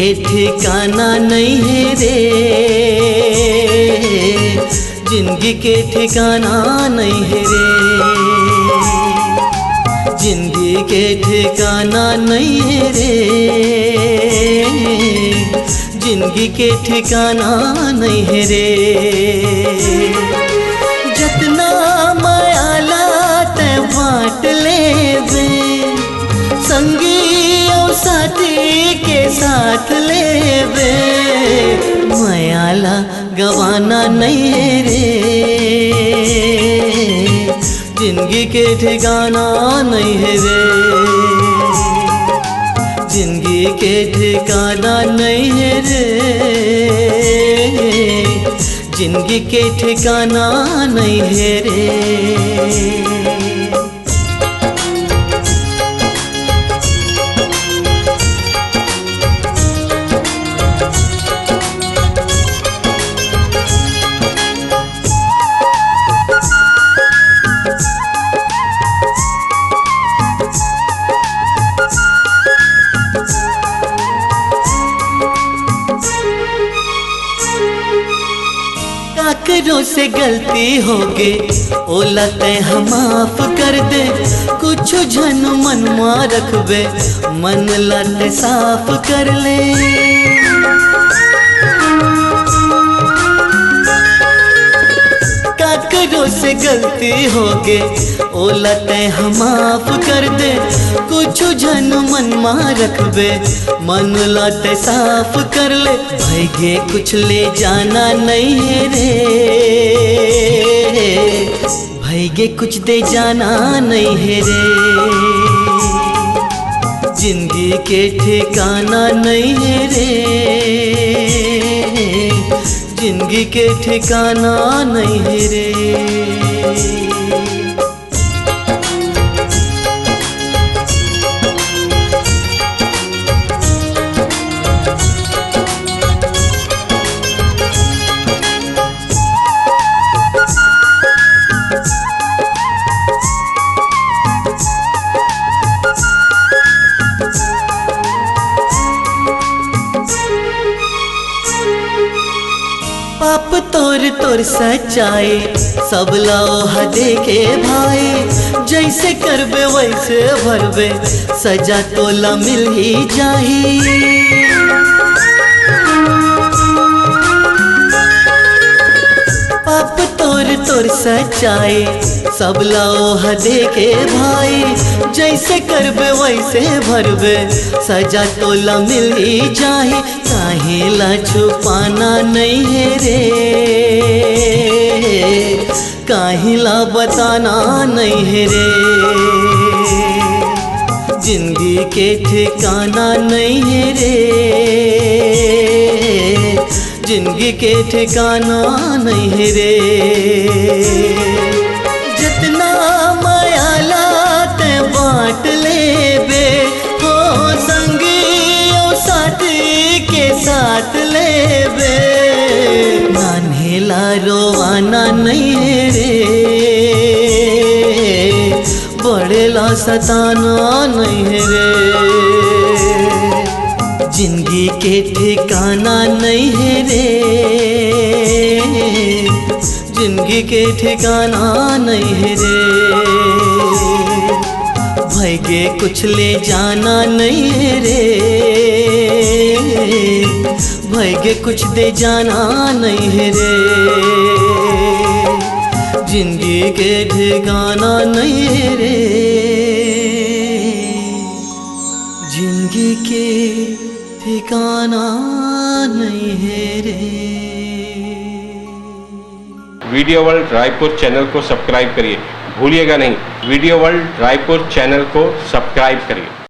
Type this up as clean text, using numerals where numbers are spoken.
के ठिकाना नहीं है रे, जिंदगी के ठिकाना नहीं है रे, जिंदगी के ठिकाना नहीं है रे, जिंदगी के ठिकाना नहीं है रे। जितना मायाला ते बांट लेवे, संगी और साथी के साथ लेवे, मायाला गवाना नहीं है रे, जिंदगी के ठिकाना नहीं है रे, जिंदगी के ठिकाना नहीं है रे, जिंदगी के ठिकाना नहीं है रे। काकरों से गलती होगे ओला ते हम माफ कर दे, कुछ झन मन में रखबे मन लते साफ कर ले। काकरों से गलती होगे ओला ते हम माफ कर दे, कुछ झन मन में रखबे मन लते साफ कर ले। भाईगे कुछ ले जाना नहीं है रे, भाईगे कुछ दे जाना नहीं है रे, जिंदगी के ठिकाना नहीं है रे, जिंदगी के ठिकाना नहीं है रे। पाप तोर तोर सच्चाई सब लाओ हदे के भाई, जैसे करबे वैसे भरबे सजा तोला मिल ही जाही। पाप तोर तोर सच्चाई सब लाओ हदे के भाई, जैसे करबे वैसे भरबे सजा तोला मिल ही जाही। काहेला छुपाना नहीं है रे, काहेला बताना नहीं है रे, जिंदगी के ठिकाना नहीं है रे, जिंदगी के ठिकाना नहीं है रे। जितना मायाला ते बांट लेबे हो, संगी और साथी के साथ लेबे, नान्हेला रोवाना नहीं है रे, बड़ेला सताना नहीं है रे, जिंदगी के ठिकाना नहीं है रे, जिंदगी के ठिकाना नहीं है रे। भाईगे कुछ ले जाना नहीं है रे, भाईगे कुछ दे जाना नहीं है रे, जिंदगी के ठिकाना नहीं है रे, जिंदगी के ठिकाना नहीं है रे। वीडियो वर्ल्ड रायपुर चैनल को सब्सक्राइब करिए, भूलिएगा नहीं, वीडियो वर्ल्ड रायपुर चैनल को सब्सक्राइब करिए।